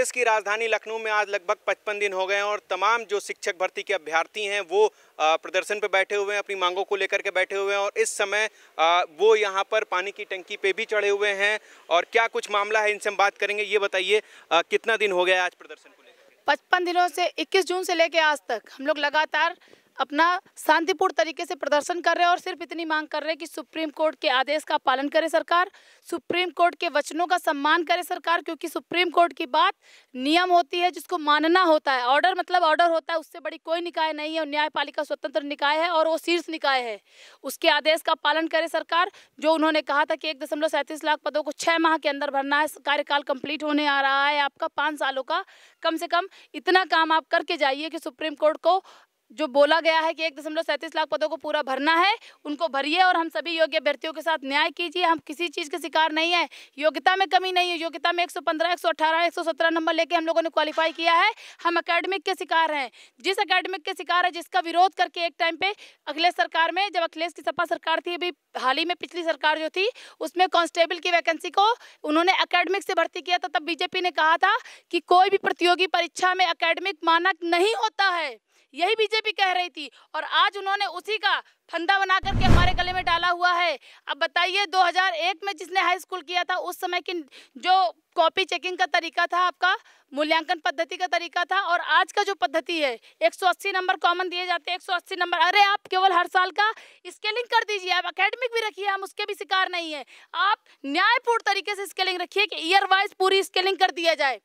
प्रदेश की राजधानी लखनऊ में आज लगभग 55 दिन हो गए हैं और तमाम जो शिक्षक भर्ती के अभ्यर्थी हैं वो प्रदर्शन पे बैठे हुए हैं, अपनी मांगों को लेकर के बैठे हुए हैं। और इस समय वो यहाँ पर पानी की टंकी पे भी चढ़े हुए हैं। और क्या कुछ मामला है, इनसे हम बात करेंगे। ये बताइए, कितना दिन हो गया आज प्रदर्शन को लेकर? 55 दिनों से 21 जून से लेके आज तक हम लोग लगातार अपना शांतिपूर्ण तरीके से प्रदर्शन कर रहे हैं और सिर्फ इतनी मांग कर रहे हैं कि सुप्रीम कोर्ट के आदेश का पालन करे सरकार, सुप्रीम कोर्ट के वचनों का सम्मान करे सरकार। क्योंकि सुप्रीम कोर्ट की बात नियम होती है जिसको मानना होता है। ऑर्डर मतलब ऑर्डर होता है, उससे बड़ी कोई निकाय नहीं है। न्यायपालिका स्वतंत्र निकाय है और वो शीर्ष निकाय है। उसके आदेश का पालन करे सरकार। जो उन्होंने कहा था कि 1.37 लाख पदों को 6 माह के अंदर भरना है, कार्यकाल कंप्लीट होने आ रहा है आपका 5 सालों का। कम से कम इतना काम आप करके जाइए कि सुप्रीम कोर्ट को जो बोला गया है कि 1.37 लाख पदों को पूरा भरना है, उनको भरिए और हम सभी योग्य अभ्यर्थियों के साथ न्याय कीजिए। हम किसी चीज़ के शिकार नहीं है, योग्यता में कमी नहीं है। योग्यता में 115, 118, 117 नंबर लेके हम लोगों ने क्वालिफाई किया है। हम एकेडमिक के शिकार हैं। जिस एकेडमिक के शिकार है, जिसका विरोध करके एक टाइम पे अखिलेश सरकार में, जब अखिलेश की सपा सरकार थी, अभी हाल ही में पिछली सरकार जो थी, उसमें कांस्टेबल की वैकेंसी को उन्होंने एकेडमिक से भर्ती किया था। तब बीजेपी ने कहा था कि कोई भी प्रतियोगी परीक्षा में एकेडमिक मानक नहीं होता है, यही बीजेपी कह रही थी। और आज उन्होंने उसी का फंदा बना करके हमारे गले में डाला हुआ है। अब बताइए, 2001 में जिसने हाई स्कूल किया था, उस समय की जो कॉपी चेकिंग का तरीका था, आपका मूल्यांकन पद्धति का तरीका था, और आज का जो पद्धति है, 180 नंबर कॉमन दिए जाते हैं, 180 नंबर। अरे आप केवल हर साल का स्केलिंग कर दीजिए, आप एकेडमिक भी रखिए, हम उसके भी शिकार नहीं है। आप न्यायपूर्ण तरीके से स्केलिंग रखिए कि ईयर वाइज पूरी स्केलिंग कर दिया जाए,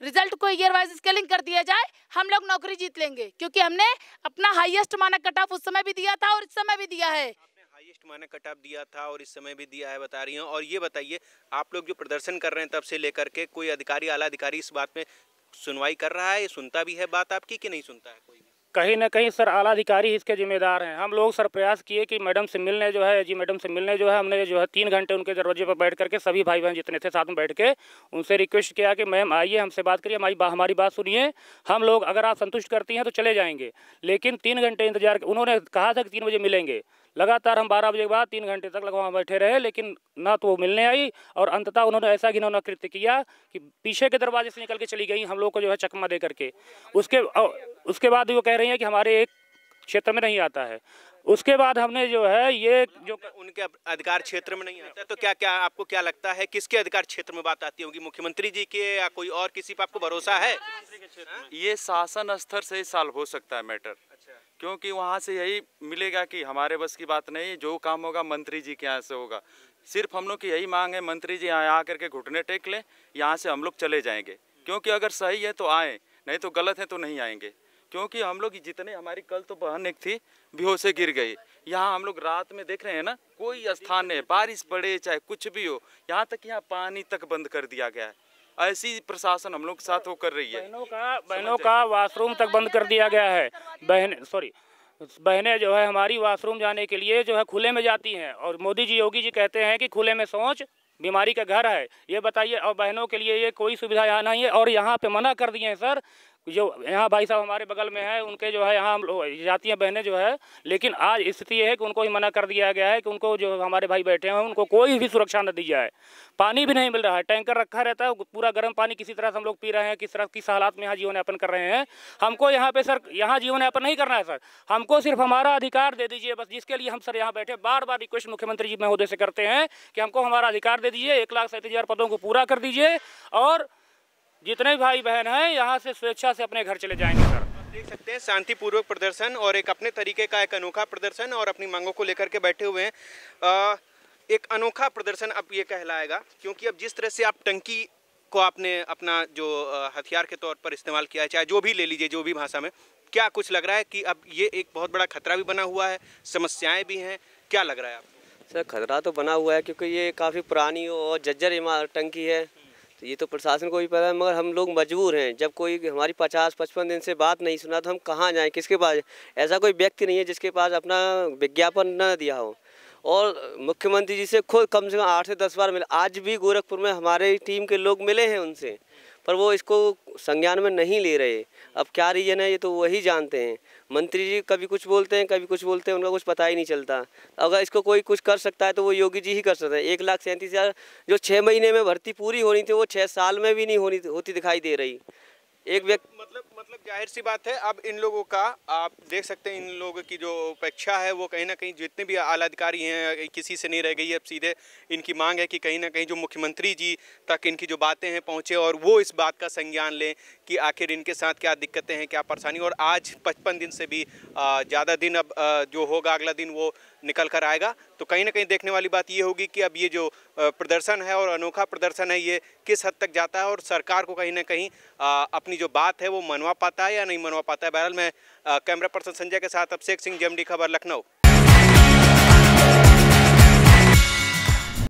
रिजल्ट को ईयर वाइज स्केलिंग कर दिया जाए, हम लोग नौकरी जीत लेंगे। क्योंकि हमने अपना हाईएस्ट मानक कट ऑफ उस समय भी दिया था और इस समय भी दिया है। आपने हाईएस्ट मानक कट ऑफ दिया था और इस समय भी दिया है, बता रही हैं। और ये बताइए, आप लोग जो प्रदर्शन कर रहे हैं तब से लेकर के, कोई अधिकारी, आला अधिकारी इस बात में सुनवाई कर रहा है, सुनता भी है बात आपकी कि नहीं सुनता है कोई? कहीं ना कहीं सर आला अधिकारी इसके जिम्मेदार हैं। हम लोग सर प्रयास किए कि मैडम से मिलने जो है, जी मैडम से मिलने जो है, हमने जो है 3 घंटे उनके दरवाजे पर बैठ करके सभी भाई बहन जितने थे साथ में बैठ के उनसे रिक्वेस्ट किया कि मैम आइए, हमसे बात करिए, हमारी बात सुनिए। हम लोग अगर आप संतुष्ट करती हैं तो चले जाएंगे। लेकिन 3 घंटे इंतजार, उन्होंने कहा था कि 3 बजे मिलेंगे। लगातार हम 12 बजे के बाद 3 घंटे तक वहाँ बैठे रहे, लेकिन ना तो वो मिलने आई। और अंततः उन्होंने ऐसा घिनौना कृत्य किया कि पीछे के दरवाजे से निकल के चली गई, हम लोग को जो है चकमा दे करके। उसके बाद वो कह रही है कि हमारे एक क्षेत्र में नहीं आता है। उसके बाद हमने जो है ये जो उनके अधिकार क्षेत्र में नहीं आता, तो क्या क्या आपको क्या लगता है किसके अधिकार क्षेत्र में बात आती होगी? मुख्यमंत्री जी के या कोई और किसी पर आपको भरोसा है? ये शासन स्तर से इस साल हो सकता है मैटर। क्योंकि वहाँ से यही मिलेगा कि हमारे बस की बात नहीं, जो काम होगा मंत्री जी के यहाँ से होगा। सिर्फ हम लोग की यही मांग है, मंत्री जी यहाँ आकर के घुटने टेक लें, यहाँ से हम लोग चले जाएंगे। क्योंकि अगर सही है तो आए, नहीं तो गलत है तो नहीं आएंगे। क्योंकि हम लोग जितने, हमारी कल तो बहन एक थी बेहोश से गिर गई। यहाँ हम लोग रात में देख रहे हैं ना, कोई स्थान नहीं, बारिश पड़े चाहे कुछ भी हो, यहाँ तक यहाँ पानी तक बंद कर दिया गया है। ऐसी प्रशासन हम लोग के साथ वो कर रही है। बहनों का वॉशरूम तक बंद कर दिया गया है। बहनें जो है हमारी वॉशरूम जाने के लिए जो है खुले में जाती हैं, और मोदी जी, योगी जी कहते हैं कि खुले में शौच बीमारी का घर है। ये बताइए, और बहनों के लिए ये कोई सुविधा यहाँ नहीं है। और यहाँ पे मना कर दिए हैं सर, जो यहाँ भाई साहब हमारे बगल में है, उनके जो है यहाँ हम लोग जाती हैं बहनें जो है। लेकिन आज स्थिति ये है कि उनको ही मना कर दिया गया है कि उनको जो हमारे भाई बैठे हैं उनको कोई भी सुरक्षा न दी जाए। पानी भी नहीं मिल रहा है, टैंकर रखा रहता है, पूरा गर्म पानी किसी तरह से हम लोग पी रहे हैं। किस हालात में यहाँ जीवन यापन कर रहे हैं। हमको यहाँ पे सर, यहाँ जीवन यापन नहीं करना है सर, हमको सिर्फ हमारा अधिकार दे दीजिए बस, जिसके लिए हम सर यहाँ बैठे बार बार रिक्वेस्ट मुख्यमंत्री जी महोदय से करते हैं कि हमको हमारा अधिकार दे दीजिए। 1,37,000 पदों को पूरा कर दीजिए और जितने भाई बहन हैं यहाँ से स्वेच्छा से अपने घर चले जाएंगे सर। देख सकते हैं शांतिपूर्वक प्रदर्शन और एक अपने तरीके का एक अनोखा प्रदर्शन, और अपनी मांगों को लेकर के बैठे हुए हैं। एक अनोखा प्रदर्शन अब ये कहलाएगा, क्योंकि अब जिस तरह से आप टंकी को आपने अपना जो हथियार के तौर पर इस्तेमाल किया है, चाहे जो भी ले लीजिए, जो भी भाषा में, क्या कुछ लग रहा है कि अब ये एक बहुत बड़ा खतरा भी बना हुआ है, समस्याएँ भी हैं, क्या लग रहा है आपको? सर खतरा तो बना हुआ है, क्योंकि ये काफ़ी पुरानी और जर्जर टंकी है, तो ये तो प्रशासन को भी पता है। मगर हम लोग मजबूर हैं, जब कोई हमारी 50-55 दिन से बात नहीं सुना तो हम कहाँ जाएं, किसके पास? ऐसा कोई व्यक्ति नहीं है जिसके पास अपना विज्ञापन न दिया हो। और मुख्यमंत्री जी से खुद कम से कम 8 से 10 बार मिले। आज भी गोरखपुर में हमारे टीम के लोग मिले हैं उनसे, पर वो इसको संज्ञान में नहीं ले रहे। अब क्या रीज़न है ये तो वही जानते हैं। मंत्री जी कभी कुछ बोलते हैं, कभी कुछ बोलते हैं, उनका कुछ पता ही नहीं चलता। अगर इसको कोई कुछ कर सकता है तो वो योगी जी ही कर सकते हैं। 1,37,000 जो 6 महीने में भर्ती पूरी होनी थी वो 6 साल में भी नहीं होती दिखाई दे रही। एक व्यक्ति मतलब जाहिर सी बात है, अब इन लोगों का आप देख सकते हैं, इन लोगों की जो उपेक्षा है वो कहीं ना कहीं जितने भी आला अधिकारी हैं किसी से नहीं रह गई है। अब सीधे इनकी मांग है कि कहीं ना कहीं जो मुख्यमंत्री जी तक इनकी जो बातें हैं पहुँचे और वो इस बात का संज्ञान लें कि आखिर इनके साथ क्या दिक्कतें हैं, क्या परेशानी। और आज 55 दिन से भी ज़्यादा दिन अब जो होगा अगला दिन वो निकल कर आएगा। तो कहीं ना कहीं देखने वाली बात ये होगी कि अब ये जो प्रदर्शन है और अनोखा प्रदर्शन है ये किस हद तक जाता है और सरकार को कहीं ना कहीं अपनी जो बात है वो मनवा पाता है या नहीं मनवा पाता है। बहरहाल मैं कैमरा पर्सन संजय के साथ अभिषेक सिंह, JMD खबर, लखनऊ।